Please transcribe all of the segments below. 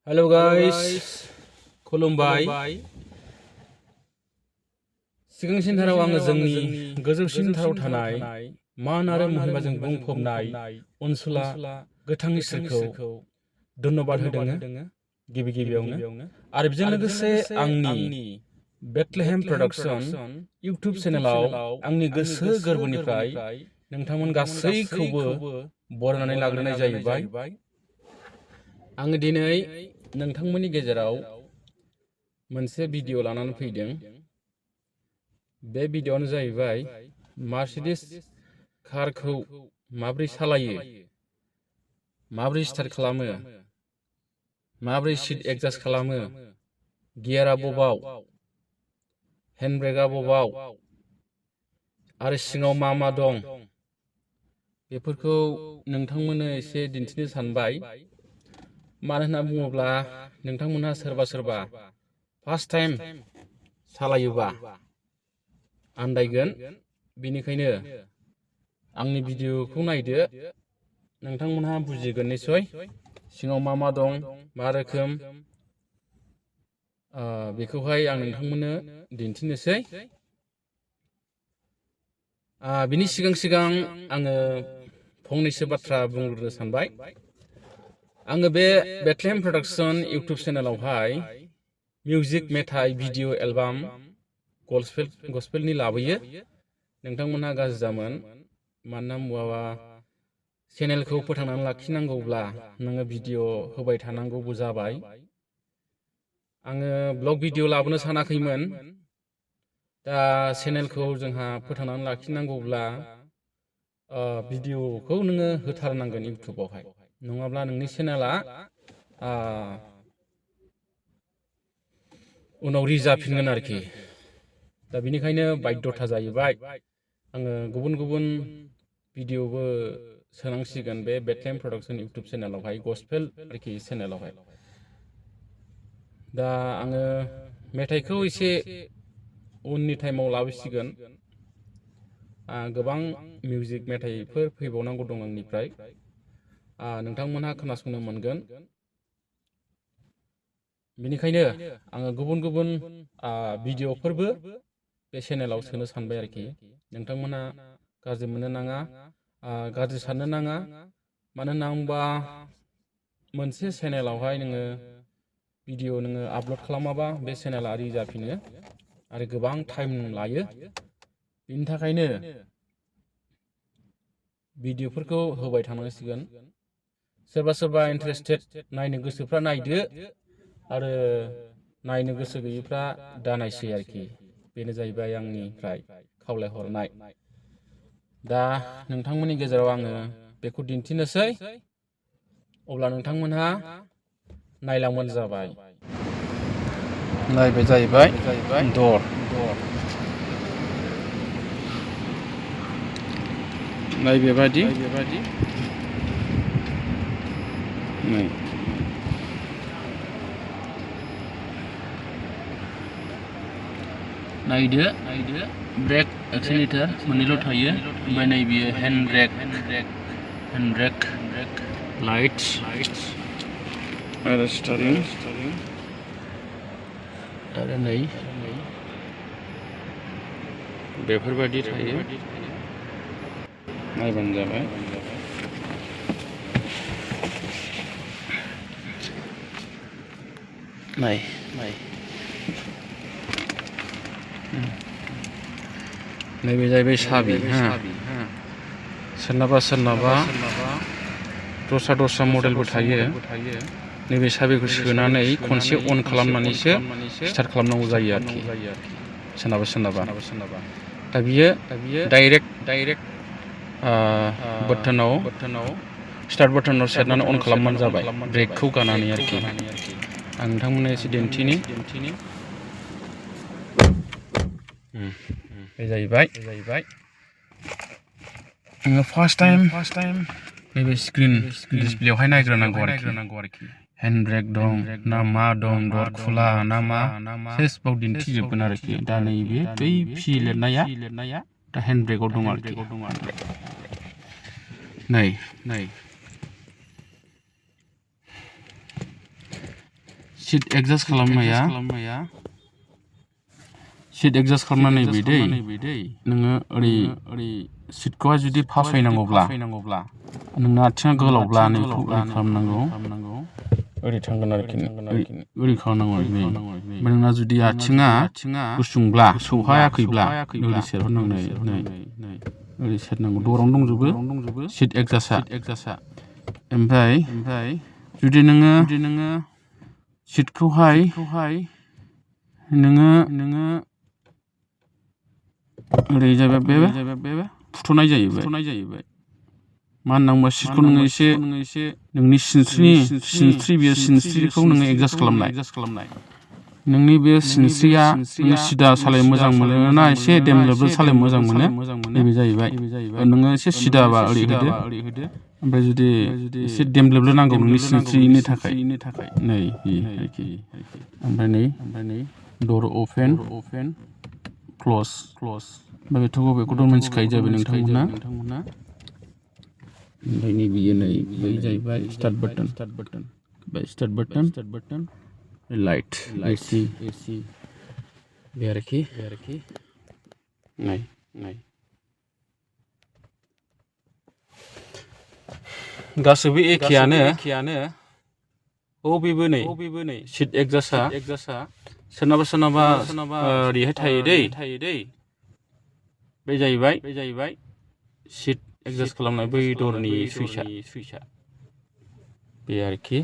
Hello guys खुलुमबाय सिगांसिन थाराव आङो जोंनि गोजौसिन थाराव थानाय मान आरो महिमाजों बुंफबनाय अनसुला गोथां इसोरखौ धन्यबाद होदों गिबि गिबियावनो आरो बेजों लोगोसे आंनि बेथलेहेम प्रडाक्शन इउट्यूब चेनेलाव आंनि गोसो गोरबोनिफ्राय नोंथांमोन गासैखौबो बरायनानै लाग्रोनाय जाहैबाय। आङो दिनै नोंथांमोननि गेजेराव मोनसे भिडिअ लानानै फैदों। बे भिडिअआनो जाहैबाय मार्सिडिज कारखौ माब्रै सालायो, माब्रै स्टार्ट खालामो, माब्रै सीट एडजास्ट खालामो, गियारा बबाव, हेन्डब्रेकआ बबाव आरो सिङाव मा मा दं बेफोरखौ नोंथांमोननो एसे दिन्थिनो सानबाय। मानो होनना बुङोब्ला नोंथांमोनहा सोरबा फार्स्ट टाइम सालायोबा आन्दायगोन। बेनिखायनो आंनि भिडिअखौ नायदो, नोंथांमोनहा बुजिगोन निसय सिङाव मा मा दं, मा रोखोम बेखौहाय आं नोंथांमोननो दिन्थिनोसै। बिनि सिगां आङो फंनैसो बाथ्रा बुंग्रोनो सानबाय। आङो बे बेथलेहेम प्रडाक्शन इउट्यूब चेनेलावहाय मिउजिक मेथाइ भिडिअ एलबाम गस्पेलनि लाबोयो। नोंथांमोनहा गाज्रि जामोन, मानोना मुवाबा चेनेलखौ फोथांनानै लाखिनांगौब्ला नोङो भिडिअ होबाय थानांगौबो जाबाय। आङो ब्लग भिडिअ लाबोनो सानाखैमोन। दा चेनेलखौ जोंहा फोथांनानै लाखिनांगौब्ला भिडिअखौ नोङो होथारनांगोन इउट्यूबावहाय, नङाब्ला नोंनि चेनेला उनाव रिजाफिनगोन आरोखि। दा बेनिखायनो बाध्यता जाहैबाय आङो गुबुन भिडिअबो सोनांसिगोन बे बेथलेहेम प्रडाक्शन इउट्यूब चेनेलावहाय, गस्पेल आरोखि चेनेलावहाय। दा आङो मेथाइखौ एसे उननि टाइमाव लाबोसिगोन। गोबां मिउजिक मेथाइफोर फैबावनांगौ दं आंनिफ्राय, नोंथांमोनहा खोनासंनो मोनगोन। बेनिखायनो आङो गुबुन भिडिअफोरबो बे चेनेलाव सोनो सानबाय आरोखि। नोंथांमोनहा गाज्रि मोननो नाङा, गाज्रि साननो नाङा। मानो होनना बुंबा मोनसे चेनेलावहाय नोङो भिडिअ नोङो आपल'ड खालामाबा बे चेनेला रिजाफिनो आरो गोबां टाइम लायो। बेनि थाखायनो भिडिअफोरखौ होबाय थानांसिगोन। सोरबा इन्टारेस्टेड नायनो गोसोफ्रा नायदो, आरो नायनो गोसो गैयैफ्रा दानायसै आरोखि। बेनो जाहैबाय आंनिफ्राय खावलायहरनाय। दा नोंथांमोननि गेजेराव आङो बेखौ दिन्थिनोसै, अब्ला नोंथांमोनहा नायलांबानो जाबाय। नायबाय जाहैबाय दर, नायबेबादि नै नायदो, ब्रेक एक्सेलेरेटर मोननैल' थायो। ओमफ्राय नैबेयो हेन्ड ब्रेक लाइट्स आरो स्टारिं, आरो नै बेफोरबायदि थायो। नायबानो जाबाय। नाय नैबे जाहैबाय साबि। सोरनाबा दस्रा मडेलबो थायो। नैबे साबिखौ सोनानै खनसे अन खालामनानैसो स्टार्ट खालामनांगौ जायो आरोखि सोरनाबा। दा बियो डाइरेक्ट बटनाव स्टार्ट बटनाव सेरनानै अन खालामबानो जाबाय, ब्रेकखौ गानानै आरोखि। आं नोंथांमोननो एसे दिन्थिनि। बे जाहैबाय आङो फार्स्ट टाइम नैबे स्क्रिन डिसप्लेआवहाय नायग्रोनांगौ आरोखि। हेन्ड ब्रेक दं ना मा दं, दर खुला ना मा, सेस बाव दिन्थिजोबगोन आरोखि। दा नैबे बै पि लिरनाया दा हेन्ड ब्रेकआव दं आरोखि। नै सिट एडजास्ट खालामनाया सिट एडजास्ट खालामनानै बिदै नोङो ओरै सिटखौहाय जुदि फासायनांगौब्ला नोंना आथिङा गोलावब्ला नैखौ ओरै खालामनांगौ ओरै थांगोन आरोखि ओरै खालामनांगौ आरोखि ओमफ्राय नोंना जुदि आथिङा गुसुंब्ला सौहायाखैब्ला ओरै सेरहरनांगौ नै ओरै सेरनांगौ दरावनो दंजोबो सिट एडजास्टआ ओमफ्राय जुदि नोङो सिटखौहाय नोङो ओरै जाबाय बे फुथ'नाय जाहैबाय मा होननांगौबा सिटखौ नोङो एसे नोंनि सिनस्रिखौ नोङो एडजास्ट खालामनाय नोंनि बे सिनस्रिया नोङो सिदा सालायनो मोजां मोनो ना एसे देमलेबल सालायनो मोजां मोनो नैबे जाहैबाय नोङो एसे सिदाबा ओरै होदो ओमफ्राय जुदि एसे देमलेबल नांगौ नोंनि सिनस्रिनि थाखाय नै आरोखि ओमफ्राय नै दर अपेन क्लस बेखौथ' मिथिखायो जाबाय नोंथांमोना ओमफ्राय नै बियो नै बै जाहैबाय स्टार्ट बाटन लाइट एसि बे आरोखि नै गासैबो एखेयानो बेबो नै सिट एडजास्टआ सोरनाबा ओरैहाय थायो दै बे जाहैबाय सिट एडजास्ट खालामनाय बै दरनि सुइचआ बे आरोखि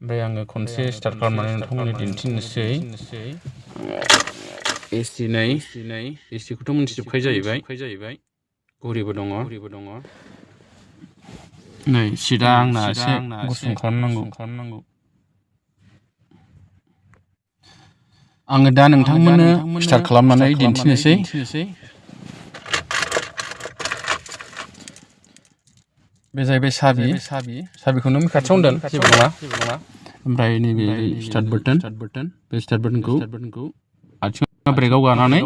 ओमफ्राय आङो खनसे स्टार्ट खालामनानै नोंथांमोननो दिन्थिनोसै एसिखौथ' मिथिजोबखायो जाहैबाय घरिबो दङ नै सिटआ आंना एसे गुसुं खालामनांगौ आङो दा नोंथांमोननो स्टार्ट खालामनानै दिन्थिनोसै बे जाहैबाय साबिखौ नों खाथियावनो दोन जेबो नङा ओमफ्राय नैबे स्टार्ट बाटन बे स्टार्ट बाटनखौ आथिङा ब्रेकआव गानानै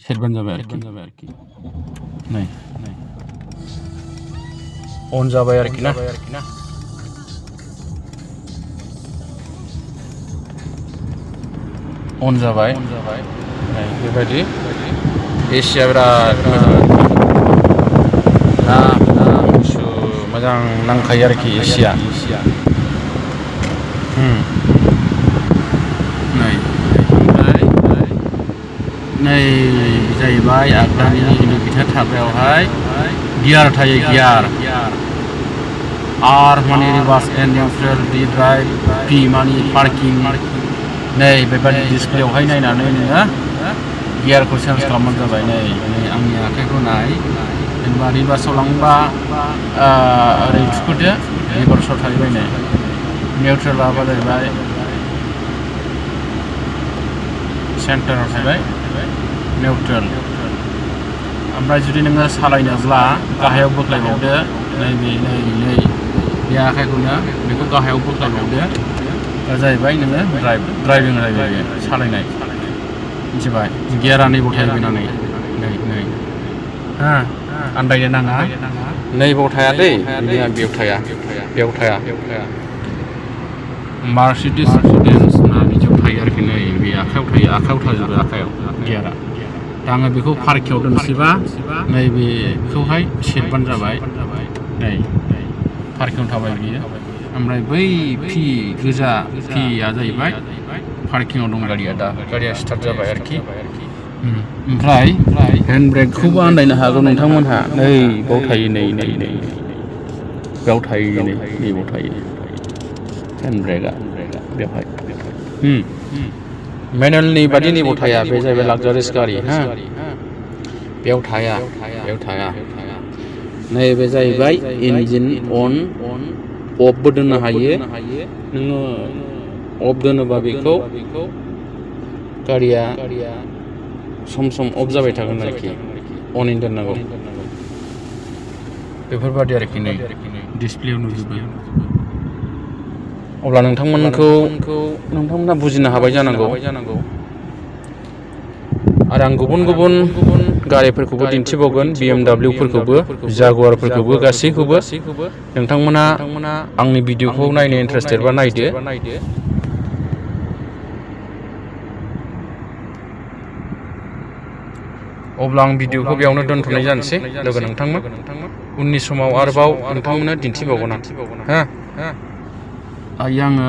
सेरबानो जाबाय आरोखि नै अन जाबाय आरोखि ना अन जाबाय बेबायदि एसिया बिराद मोजां नांखायो आरोखि एसिया नै जाहैबाय आगदानि बिथा थाग्रायावहाय गियार थायो गियार आर माने reverse and neutral D drive P माने पार्किं नै बेबायदि डिसप्लेयावहाय नायनानै नोङो गियारखौ चेन्ज खालामबानो जाबाय नै आंनि आखाइखौ नाय जेनेबा रिभार्सआव लांबा ओरै थुखोदो रिभार्सआव थाहैबाय नै निउट्रेलआ जाहैबाय सेन्टाराव थाहैबाय निउट्रेल ओमफ्राय जुदि नोङो सालायनोब्ला गाहायाव बोख्लायबावदो नै बे आखाइखौनो बेखौ गाहायाव बोख्लायबावदो जाहैबाय नोङो ड्राइभिं जाहैबाय सालायनाय मिथिबाय गियारा नैबाव थाहैबाय नै आन्दायनो नाङा नैबाव थाया दै बेयाव थाया मार्सिडिस बेन्ज ना बिदियाव थायो आरोखि नै बे आखायाव थाजोबो आखायाव गियारा दा आङो बेखौ पार्किंआव दोनसैबा नैबेखौहाय सेरबानो जाबाय नै पार्किंआव थाबाय बियो ओमफ्राय बै गोजा पिआ जाहैबाय पार्किंआव दं गारिया स्टार्ट जाबाय आरोखि ओमफ्राय हेन्ड ब्रेकखौबो आन्दायनो हागौ नोंथांमोनहा नै बाव थायो नै बेयाव थायो नैबाव थायो हेन्ड ब्रेकआ बेवहाय मेनुवेलनि बादि नैबाव थाया बे जाहैबाय लाक्जारियास गारि बेयाव थाया नैबे जाहैबाय इन्जिन अन अफबो दोननो हायो नोङो अफ दोनोबा बेखौ गारिया सम अफ जाबाय थागोन आरोखि अन इन दोननांगौ बेफोरबादि आरोखि नै डिसप्लेयाव नुजोबो अब्ला नोंथांमोना बुजिनो हाबाय जानांगौ आरो आं गुबुन गारिफोरखौबो दिन्थिबावगोन BMW फोरखौबो जागुवारफोरखौबो गासैखौबो नोंथांमोना आंनि भिडिअखौ नायनो इन्टारेस्टेडबा नायदो अब्ला आं भिडिअखौ बेयावनो दोनथ'नाय जानोसै लोगो नोंथांमोन उननि समाव आरोबाव नोंथांमोननो दिन्थिबावगोन आं हो दायो आङो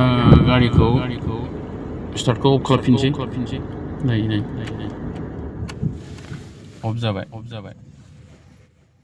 गारिखौ स्टार्टखौ अफ खालामफिनसै नै अफ जाबाय